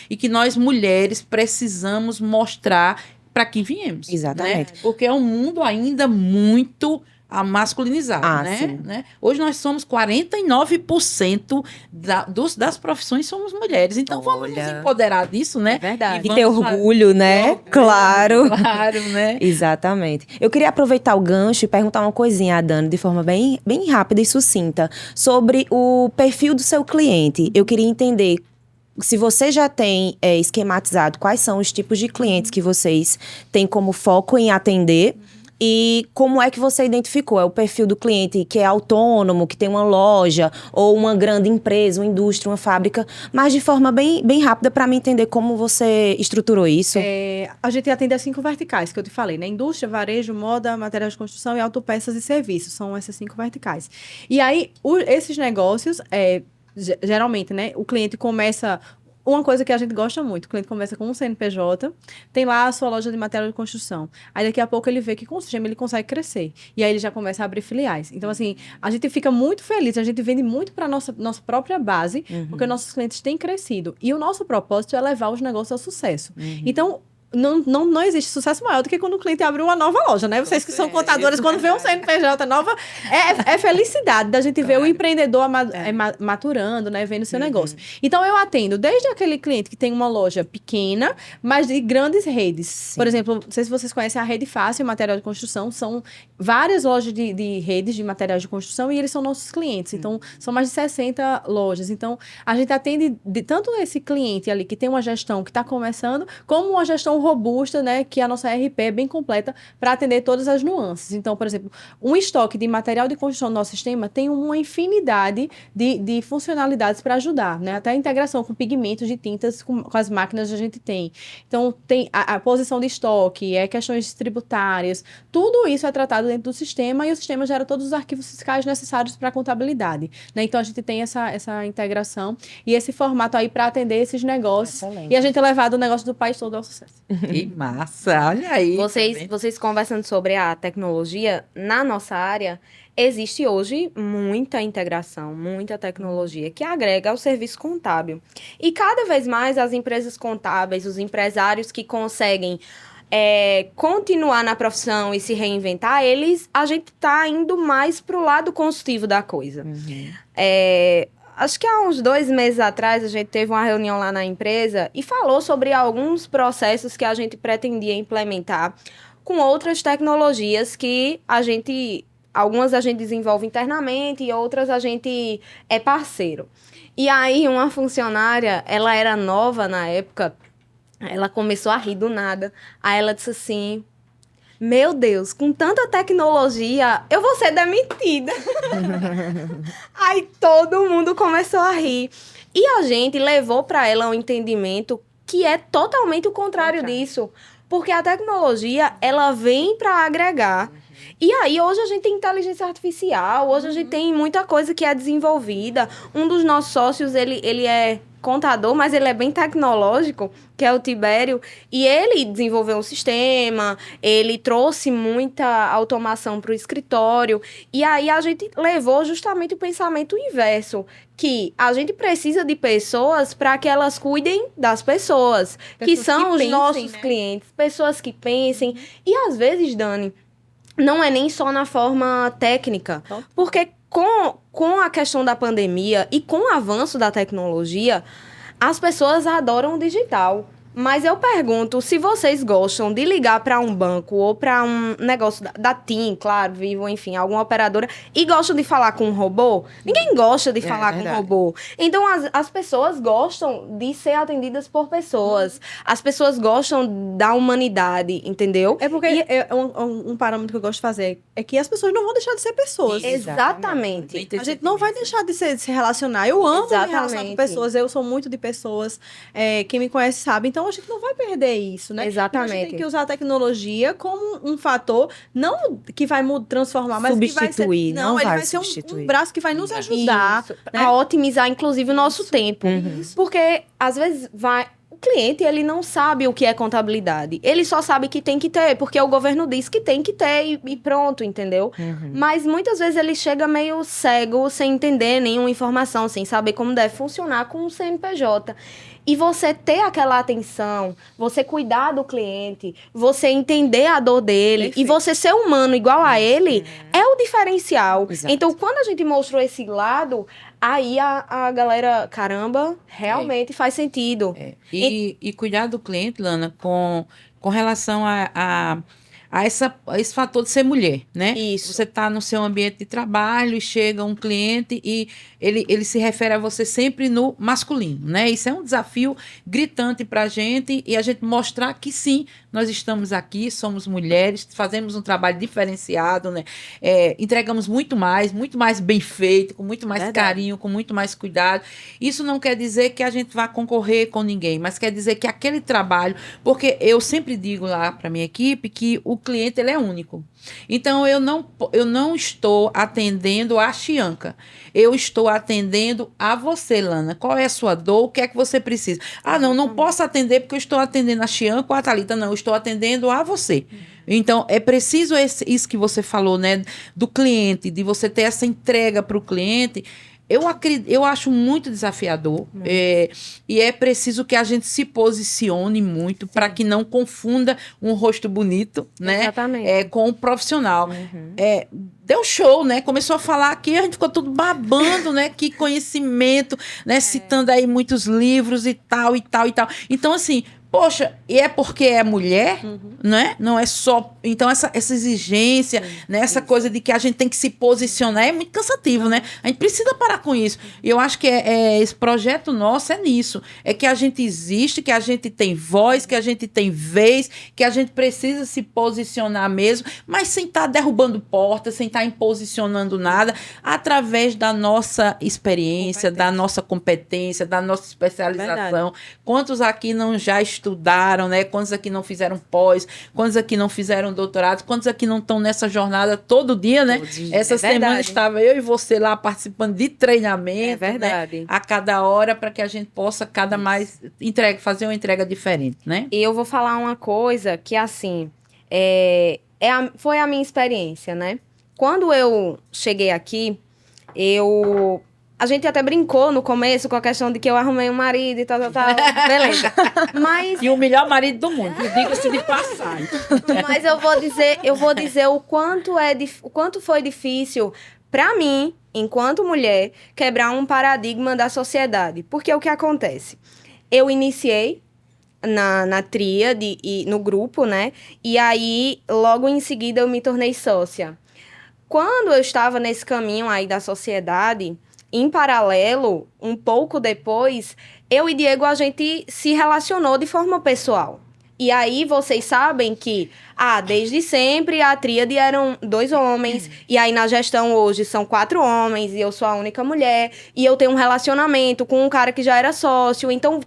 e que nós, mulheres, precisamos mostrar para quem viemos. Exatamente. Né? Porque é um mundo ainda muito masculinizado, sim. né? Hoje nós somos 49% das profissões somos mulheres. Então, vamos nos empoderar disso, né? É verdade. E ter orgulho, né? Claro. Claro, né? Exatamente. Eu queria aproveitar o gancho e perguntar uma coisinha a Dani, de forma bem, bem rápida e sucinta, sobre o perfil do seu cliente. Eu queria entender se você já tem esquematizado quais são os tipos de clientes que vocês têm como foco em atender. E como é que você identificou? É o perfil do cliente que é autônomo, que tem uma loja, ou uma grande empresa, uma indústria, uma fábrica, mas de forma bem, bem rápida para mim entender como você estruturou isso. A gente atende as 5 verticais que eu te falei, né? Indústria, varejo, moda, materiais de construção e autopeças e serviços. São essas 5 verticais. E aí, esses negócios geralmente, né, o cliente começa... Uma coisa que a gente gosta muito, o cliente começa com um CNPJ, tem lá a sua loja de material de construção. Aí daqui a pouco ele vê que com o sistema ele consegue crescer. E aí ele já começa a abrir filiais. Então, assim, a gente fica muito feliz, a gente vende muito para a nossa própria base, porque nossos clientes têm crescido. E o nosso propósito é levar os negócios ao sucesso. Então, não existe sucesso maior do que quando o cliente abre uma nova loja, né? Vocês que são contadores, quando vê um CNPJ nova, é felicidade da gente ver o empreendedor maturando, né? Vendo seu negócio. Então, eu atendo desde aquele cliente que tem uma loja pequena, mas de grandes redes. Sim. Por exemplo, não sei se vocês conhecem a Rede Fácil Material de Construção, são várias lojas de redes de materiais de construção e eles são nossos clientes. Então, são mais de 60 lojas. Então, a gente atende tanto esse cliente ali que tem uma gestão que está começando, como uma gestão robusta, né, que a nossa RP é bem completa para atender todas as nuances. Então, por exemplo, um estoque de material de construção do nosso sistema tem uma infinidade de funcionalidades para ajudar, né, até a integração com pigmentos de tintas com as máquinas que a gente tem. Então, tem a posição de estoque, questões tributárias, tudo isso é tratado dentro do sistema e o sistema gera todos os arquivos fiscais necessários para a contabilidade, né? Então, a gente tem essa integração e esse formato aí para atender esses negócios. Excelente. E a gente é levado o negócio do país todo ao sucesso. Que massa, olha aí. Vocês conversando sobre a tecnologia, na nossa área, existe hoje muita integração, muita tecnologia que agrega ao serviço contábil. E cada vez mais as empresas contábeis, os empresários que conseguem continuar na profissão e se reinventar, a gente está indo mais para o lado consultivo da coisa. Acho que há uns 2 meses atrás, a gente teve uma reunião lá na empresa e falou sobre alguns processos que a gente pretendia implementar com outras tecnologias que algumas a gente desenvolve internamente e outras a gente é parceiro. E aí, uma funcionária, ela era nova na época, ela começou a rir do nada. Aí ela disse assim: meu Deus, com tanta tecnologia, eu vou ser demitida. Aí todo mundo começou a rir. E a gente levou para ela um entendimento que é totalmente o contrário disso. Porque a tecnologia, ela vem para agregar. E aí, hoje a gente tem inteligência artificial, hoje a gente tem muita coisa que é desenvolvida. Um dos nossos sócios, ele é contador, mas ele é bem tecnológico, que é o Tibério, e ele desenvolveu um sistema, ele trouxe muita automação para o escritório, e aí a gente levou justamente o pensamento inverso, que a gente precisa de pessoas para que elas cuidem das pessoas que são os nossos clientes, pessoas que pensem, e às vezes, Dani, não é nem só na forma técnica, porque com a questão da pandemia e com o avanço da tecnologia, as pessoas adoram o digital. Mas eu pergunto se vocês gostam de ligar para um banco ou para um negócio da TIM, claro, Vivo, enfim, alguma operadora, e gostam de falar com um robô? Ninguém gosta de falar com um robô. Então, as pessoas gostam de ser atendidas por pessoas. As pessoas gostam da humanidade, entendeu? É porque um parâmetro que eu gosto de fazer é que as pessoas não vão deixar de ser pessoas. Exatamente. A gente não vai deixar de se relacionar. Eu amo me relacionar com pessoas, eu sou muito de pessoas. Quem me conhece sabe. Então, a gente não vai perder isso, né? Exatamente. Então, a gente tem que usar a tecnologia como um fator, não que vai transformar, mas substituir, que vai ser... Não, ele vai ser um braço que vai nos ajudar. Né? A otimizar, inclusive, o nosso tempo. Porque, às vezes, o cliente, ele não sabe o que é contabilidade. Ele só sabe que tem que ter, porque o governo diz que tem que ter e pronto, entendeu? Mas, muitas vezes, ele chega meio cego, sem entender nenhuma informação, sem saber como deve funcionar com o CNPJ. E você ter aquela atenção, você cuidar do cliente, você entender a dor dele, perfeito, e você ser humano igual a ele, é o diferencial. Exato. Então, quando a gente mostrou esse lado, aí a galera, caramba, realmente faz sentido. E cuidar do cliente, Lana, com relação a esse fator de ser mulher, né? Isso. Você está no seu ambiente de trabalho e chega um cliente e ele se refere a você sempre no masculino, né? Isso é um desafio gritante para a gente e a gente mostrar que sim, nós estamos aqui, somos mulheres, fazemos um trabalho diferenciado, né? Entregamos muito mais bem feito, com muito mais carinho, com muito mais cuidado. Isso não quer dizer que a gente vá concorrer com ninguém, mas quer dizer que aquele trabalho, porque eu sempre digo lá para minha equipe que o cliente ele é único. Então, eu não estou atendendo a Chianca. Eu estou atendendo a você, Lana. Qual é a sua dor? O que é que você precisa? Não posso atender porque eu estou atendendo a Chianca ou a Thalita. Não, eu estou atendendo a você. Então, é preciso isso que você falou, né? Do cliente, de você ter essa entrega para o cliente. Eu acho muito desafiador. E é preciso que a gente se posicione muito para que não confunda um rosto bonito, né? Exatamente. Com o profissional. Deu show, né? Começou a falar aqui, a gente ficou tudo babando, né? Que conhecimento, né? Citando aí muitos livros e tal, e tal, e tal. Então, assim, poxa, e é porque é mulher, né? Não é só... Então, essa exigência, né? Essa coisa de que a gente tem que se posicionar é muito cansativo, né? A gente precisa parar com isso. E eu acho que esse projeto nosso é nisso. É que a gente existe, que a gente tem voz, que a gente tem vez, que a gente precisa se posicionar mesmo, mas sem estar derrubando portas, sem estar imposicionando nada, através da nossa experiência, da nossa competência, da nossa especialização. Verdade. Quantos aqui não já estudaram, né? Quantos aqui não fizeram pós, quantos aqui não fizeram doutorado, quantos aqui não estão nessa jornada todo dia, né? Essa semana estava eu e você lá participando de treinamento, né? A cada hora, para que a gente possa fazer uma entrega diferente, né? E eu vou falar uma coisa que, assim, foi a minha experiência, né? Quando eu cheguei aqui, a gente até brincou no começo com a questão de que eu arrumei um marido e tal. Beleza. Mas... E o melhor marido do mundo, diga-se de passagem. Mas eu vou dizer o quanto foi difícil para mim, enquanto mulher, quebrar um paradigma da sociedade. Porque o que acontece? Eu iniciei na tríade e no grupo, né? E aí, logo em seguida, eu me tornei sócia. Quando eu estava nesse caminho aí da sociedade... Em paralelo, um pouco depois, eu e Diego, a gente se relacionou de forma pessoal. E aí, vocês sabem que, desde sempre, a tríade eram 2 homens. E aí, na gestão hoje, são 4 homens. E eu sou a única mulher. E eu tenho um relacionamento com um cara que já era sócio. Então,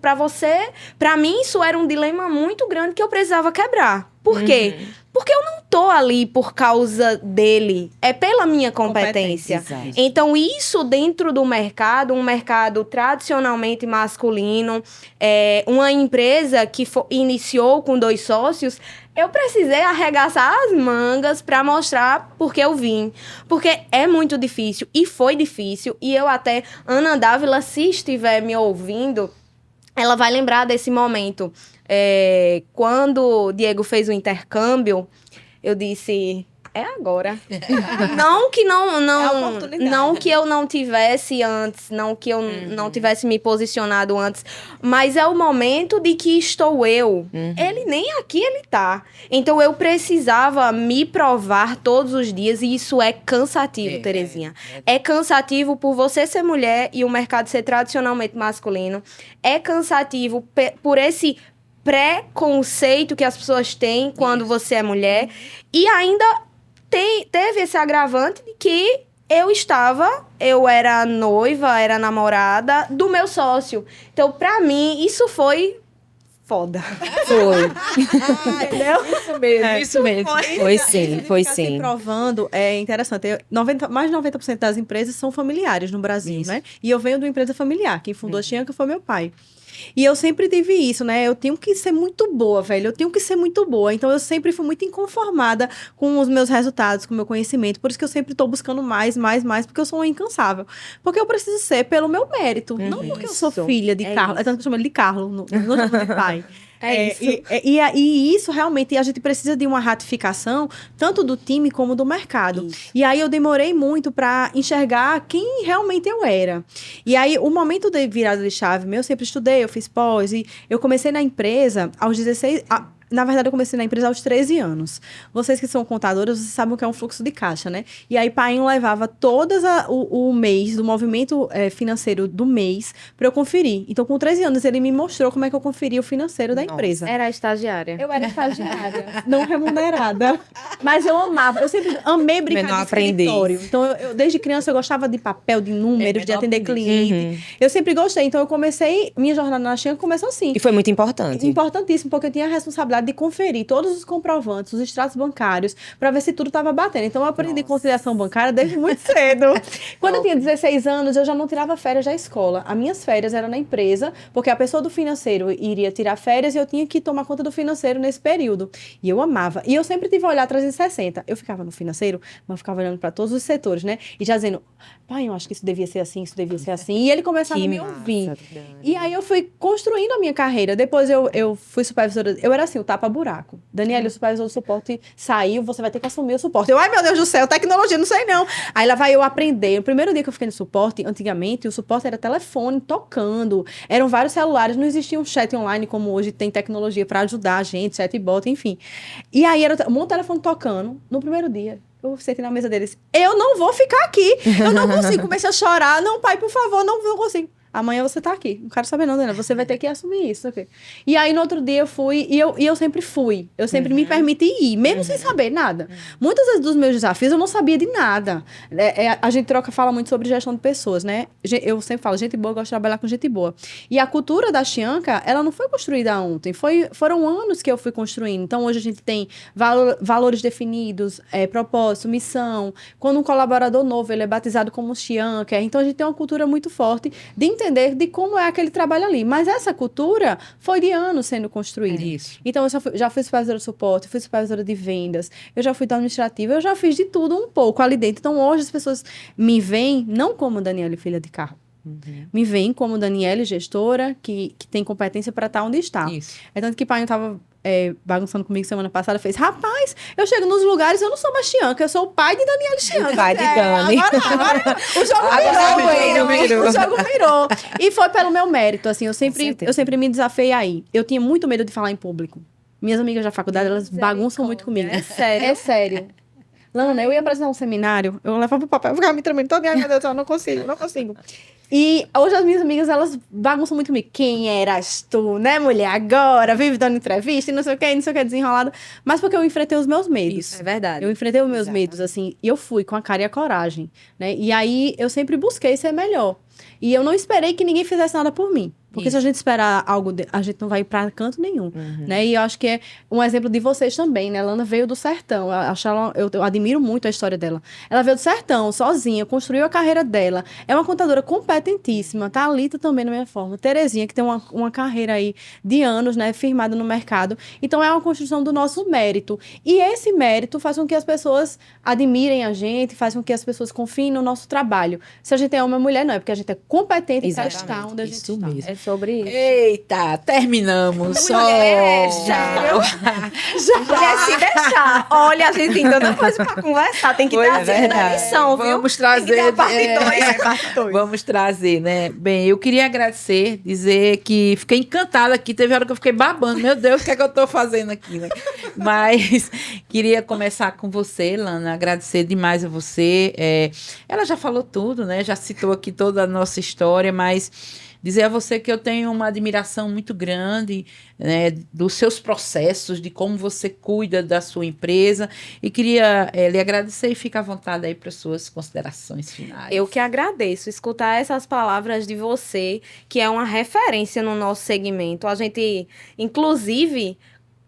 pra mim, isso era um dilema muito grande que eu precisava quebrar. Por quê? Porque eu não tô ali por causa dele. É pela minha competência. Então, isso dentro do mercado, um mercado tradicionalmente masculino, uma empresa que iniciou com 2 sócios, eu precisei arregaçar as mangas para mostrar porque eu vim. Porque é muito difícil. E foi difícil. E eu até... Ana Dávila, se estiver me ouvindo, ela vai lembrar desse momento. Quando o Diego fez o intercâmbio, eu disse... É agora. Não que eu não tivesse antes, não que eu não tivesse me posicionado antes, mas é o momento de que estou eu. Ele nem aqui ele tá. Então eu precisava me provar todos os dias e isso é cansativo, Terezinha. É cansativo por você ser mulher e o mercado ser tradicionalmente masculino. É cansativo por esse preconceito que as pessoas têm quando você é mulher. E ainda teve esse agravante de que eu era noiva, era namorada do meu sócio. Então, pra mim, isso foi foda. Foi. Entendeu? Isso mesmo. Foi sim. Se provando é interessante. Mais de 90% das empresas são familiares no Brasil, né? E eu venho de uma empresa familiar. Quem fundou a Chianca foi meu pai. E eu sempre tive isso, né? Eu tenho que ser muito boa, velho. Eu tenho que ser muito boa. Então, eu sempre fui muito inconformada com os meus resultados, com o meu conhecimento. Por isso que eu sempre tô buscando mais, porque eu sou uma incansável. Porque eu preciso ser pelo meu mérito. Não porque eu sou filha de Carlos. É tanto que eu chamo ele de Carlos, não chamo de pai. E isso realmente, a gente precisa de uma ratificação, tanto do time como do mercado. Isso. E aí eu demorei muito para enxergar quem realmente eu era. E aí o momento de virada de chave, eu sempre estudei, eu fiz pós, e eu comecei na empresa aos 16... Na verdade, eu comecei na empresa aos 13 anos. Vocês que são contadoras, vocês sabem o que é um fluxo de caixa, né? E aí, Painho levava o mês, do movimento financeiro do mês, para eu conferir. Então, com 13 anos, ele me mostrou como é que eu conferia o financeiro da empresa. Era estagiária. Eu era estagiária, não remunerada. Mas eu amava, eu sempre amei brincar de escritório. Então, desde criança, eu gostava de papel, de números, de atender cliente. Eu sempre gostei. Então, minha jornada na Chianca começou assim. E foi muito importante. Importantíssimo, porque eu tinha a responsabilidade obrigados de conferir todos os comprovantes, os extratos bancários, para ver se tudo estava batendo. Então, eu aprendi conciliação bancária desde muito cedo. Quando eu tinha 16 anos, eu já não tirava férias da escola. As minhas férias eram na empresa, porque a pessoa do financeiro iria tirar férias e eu tinha que tomar conta do financeiro nesse período. E eu amava. E eu sempre tive um olhar 360. Eu ficava no financeiro, mas eu ficava olhando para todos os setores, né? E já dizendo, pai, eu acho que isso devia ser assim, isso devia ser assim. E ele começava a me ouvir. E aí eu fui construindo a minha carreira. Depois eu fui supervisora. Eu era assim, o tapa-buraco. Daniela, o supervisor do suporte saiu, você vai ter que assumir o suporte. Eu, ai meu Deus do céu, tecnologia, não sei não. Aí lá vai eu aprender. O primeiro dia que eu fiquei no suporte, antigamente, o suporte era telefone tocando. Eram vários celulares, não existia um chat online como hoje tem tecnologia para ajudar a gente, chatbot, enfim. E aí era um telefone tocando no primeiro dia. Eu sentei na mesa deles. Eu não vou ficar aqui. Eu não consigo. Comecei a chorar. Não, pai, por favor, não consigo. Amanhã você tá aqui. Não quero saber não, Daniela. Você vai ter que assumir isso. Okay? E aí, no outro dia, eu fui. E eu sempre fui. Eu sempre me permiti ir. Mesmo sem saber nada. Muitas vezes dos meus desafios, eu não sabia de nada. A gente fala muito sobre gestão de pessoas, né? Eu sempre falo, gente boa, eu gosto de trabalhar com gente boa. E a cultura da Chianca, ela não foi construída ontem. Foram anos que eu fui construindo. Então, hoje a gente tem valores definidos, propósito, missão. Quando um colaborador novo, ele é batizado como Chianca. Então, a gente tem uma cultura muito forte de entender de como é aquele trabalho ali. Mas essa cultura foi de anos sendo construída. Isso. Então, eu já fui supervisora de suporte, fui supervisora de vendas, eu já fui da administrativa, eu já fiz de tudo um pouco ali dentro. Então, hoje as pessoas me veem não como Daniela, filha de carro. Me veem como Daniela, gestora, que tem competência para estar onde está. Isso. É tanto que o pai estava bagunçando comigo semana passada, fez, rapaz, eu chego nos lugares, eu não sou mais Chianca, eu sou o pai de Daniela Chianca. O pai de Dani. Agora o jogo virou. O jogo virou. E foi pelo meu mérito, assim, eu sempre me desafiei aí. Eu tinha muito medo de falar em público. Minhas amigas da faculdade, elas bagunçam muito comigo. É sério? É sério. Lana, eu ia apresentar um seminário, eu levava o papel, eu ficava me tremendo toda, ai meu Deus, eu não consigo. E hoje as minhas amigas, elas bagunçam muito comigo. Quem eras tu, né, mulher? Agora, vive dando entrevista e não sei o que, desenrolado. Mas porque eu enfrentei os meus medos. Isso, é verdade. Eu enfrentei os meus medos, assim, e eu fui com a cara e a coragem, né? E aí, eu sempre busquei ser melhor. E eu não esperei que ninguém fizesse nada por mim. Porque se a gente esperar algo, a gente não vai pra canto nenhum, né? E eu acho que é um exemplo de vocês também, né? Lana veio do sertão, eu admiro muito a história dela. Ela veio do sertão, sozinha, construiu a carreira dela. É uma contadora competentíssima. Thalita também, na minha forma. Terezinha, que tem uma carreira aí de anos, né? Firmada no mercado. Então, é uma construção do nosso mérito. E esse mérito faz com que as pessoas admirem a gente, faz com que as pessoas confiem no nosso trabalho. Se a gente é homem ou mulher, não. É porque a gente é competente para estar onde a gente Isso está. mesmo. É sobre isso. Eita, terminamos. Já se deixar. Olha, a gente tem tanta coisa pra conversar. Tem que trazer a lição, viu? Vamos trazer. Tem que ter a parte 2. Vamos trazer, né? Bem, eu queria agradecer, dizer que fiquei encantada aqui. Teve hora que eu fiquei babando. Meu Deus, o que é que eu tô fazendo aqui, né? Mas queria começar com você, Lana. Agradecer demais a você. Ela já falou tudo, né? Já citou aqui toda a nossa história, mas dizer a você que eu tenho uma admiração muito grande, né, dos seus processos, de como você cuida da sua empresa. E queria lhe agradecer e ficar à vontade aí para as suas considerações finais. Eu que agradeço escutar essas palavras de você, que é uma referência no nosso segmento. A gente, inclusive,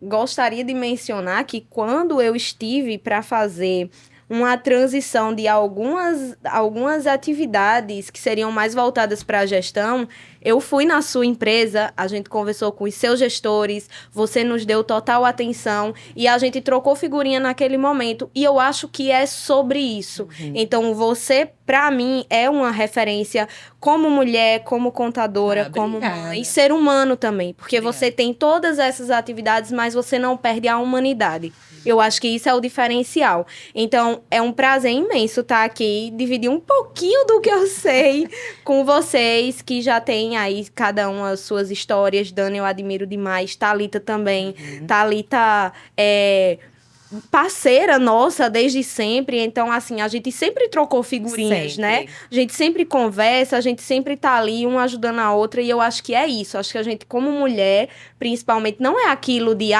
gostaria de mencionar que quando eu estive para fazer uma transição de algumas atividades que seriam mais voltadas para a gestão, eu fui na sua empresa, a gente conversou com os seus gestores, você nos deu total atenção e a gente trocou figurinha naquele momento. E eu acho que é sobre isso. Então, você, para mim, é uma referência como mulher, como contadora, como mãe, e ser humano também. Porque você tem todas essas atividades, mas você não perde a humanidade. Eu acho que isso é o diferencial. Então, é um prazer imenso estar aqui, dividir um pouquinho do que eu sei com vocês, que já têm aí cada uma as suas histórias. Dani, eu admiro demais. Thalita também. Thalita é parceira nossa desde sempre. Então, assim, a gente sempre trocou figurinhas, né? A gente sempre conversa, a gente sempre tá ali, uma ajudando a outra. E eu acho que é isso. Acho que a gente, como mulher, principalmente, não é aquilo de,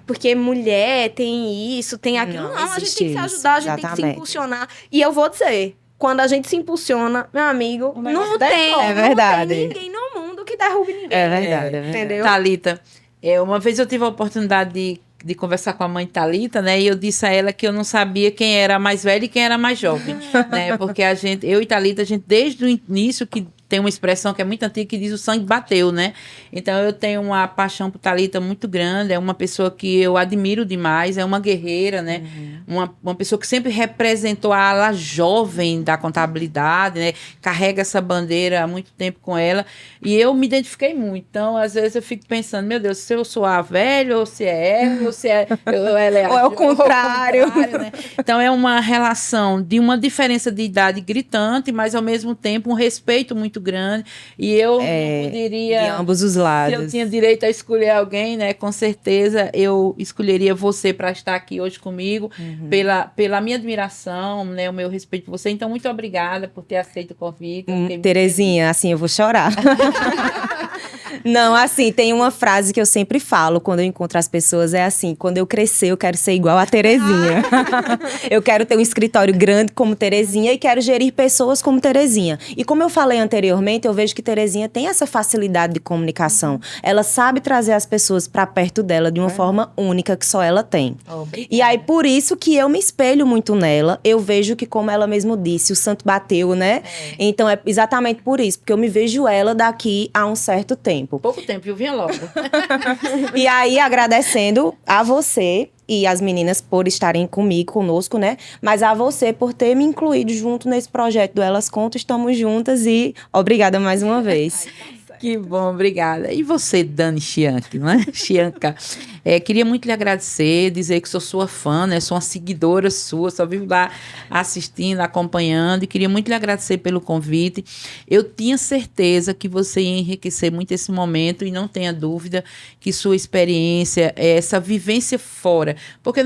porque mulher tem isso, tem aquilo. Não, a gente tem que se ajudar, a gente tem que se impulsionar. E eu vou dizer, quando a gente se impulsiona, meu amigo, não tem, é verdade. Não tem ninguém no mundo que derrube ninguém. É verdade. Entendeu? Thalita, Uma vez eu tive a oportunidade de conversar com a mãe Thalita, né? E eu disse a ela que eu não sabia quem era mais velha e quem era mais jovem, né? Porque eu e Thalita, a gente, desde o início, que tem uma expressão que é muito antiga que diz o sangue bateu, né? Então eu tenho uma paixão por Thalita muito grande, é uma pessoa que eu admiro demais, é uma guerreira, né? Uma pessoa que sempre representou a ala jovem da contabilidade, né? Carrega essa bandeira há muito tempo com ela e eu me identifiquei muito. Então, às vezes eu fico pensando, meu Deus, se eu sou a velha ou se é ela, ou se ela é a Ou é o contrário. né? Então é uma relação de uma diferença de idade gritante, mas ao mesmo tempo um respeito muito grande. E eu não poderia. De ambos os lados. Se eu tinha direito a escolher alguém, né? Com certeza eu escolheria você para estar aqui hoje comigo, pela minha admiração, né? O meu respeito por você. Então, muito obrigada por ter aceito o convite. Terezinha, assim, eu vou chorar. Não, assim, tem uma frase que eu sempre falo quando eu encontro as pessoas, é assim, quando eu crescer eu quero ser igual a Terezinha. Eu quero ter um escritório grande como Terezinha e quero gerir pessoas como Terezinha. E como eu falei anteriormente, eu vejo que Terezinha tem essa facilidade de comunicação. Ela sabe trazer as pessoas para perto dela de uma forma única que só ela tem. E aí, por isso que eu me espelho muito nela, eu vejo que, como ela mesmo disse, o santo bateu, né? Então, é exatamente por isso, porque eu me vejo ela daqui a um certo tempo. Pouco tempo, viu? Vinha logo. E aí, agradecendo a você e as meninas por estarem conosco, né? Mas a você por ter me incluído junto nesse projeto do Elas Contam. Estamos juntas e obrigada mais uma vez. Que bom, obrigada. E você, Dani Chianca, né? Chianca, queria muito lhe agradecer, dizer que sou sua fã, né? Sou uma seguidora sua, só vivo lá assistindo, acompanhando, e queria muito lhe agradecer pelo convite. Eu tinha certeza que você ia enriquecer muito esse momento e não tenha dúvida que sua experiência, essa vivência fora, porque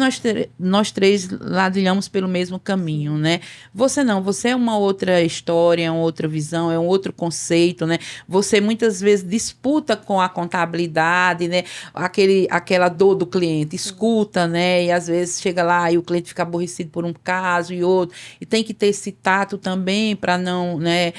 nós três ladrilhamos pelo mesmo caminho, né? Você não, você é uma outra história, é uma outra visão, é um outro conceito, né? Você muitas vezes disputa com a contabilidade, né? Aquela dor do cliente, escuta, né? E às vezes chega lá e o cliente fica aborrecido por um caso e outro. E tem que ter esse tato também para não, né,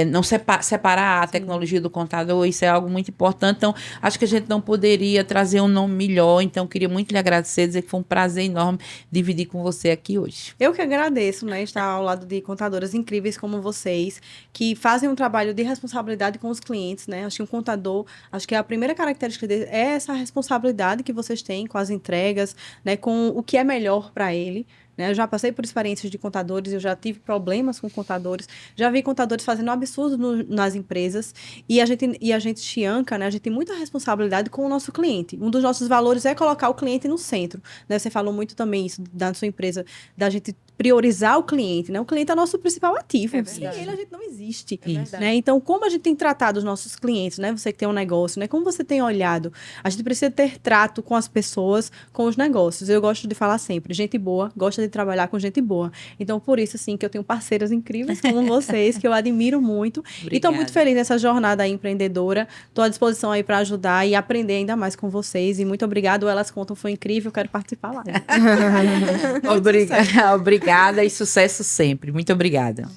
não separar a tecnologia do contador. Isso é algo muito importante. Então, acho que a gente não poderia trazer um nome melhor. Então, queria muito lhe agradecer, dizer que foi um prazer enorme dividir com você aqui hoje. Eu que agradeço, né? Estar ao lado de contadoras incríveis como vocês, que fazem um trabalho de responsabilidade com os clientes, né? Acho que um contador, acho que a primeira característica dele é essa responsabilidade que vocês têm com as entregas, né? Com o que é melhor para ele. Eu já passei por experiências de contadores, eu já tive problemas com contadores, já vi contadores fazendo absurdo nas empresas, e a gente Chianca, né, a gente tem muita responsabilidade com o nosso cliente. Um dos nossos valores é colocar o cliente no centro, né? Você falou muito também isso da sua empresa, da gente priorizar o cliente, né? O cliente é o nosso principal ativo. Sem ele, a gente não existe. Né? Então, como a gente tem tratado os nossos clientes, né? Você que tem um negócio, né? Como você tem olhado? A gente precisa ter trato com as pessoas, com os negócios. Eu gosto de falar sempre, gente boa gosta de trabalhar com gente boa. Então, por isso, assim, que eu tenho parceiras incríveis como vocês, que eu admiro muito. Obrigada. E estou muito feliz nessa jornada aí empreendedora. Estou à disposição aí para ajudar e aprender ainda mais com vocês. E muito obrigada. Elas Contam, foi incrível. Quero participar lá. Obrigada e sucesso sempre. Muito obrigada.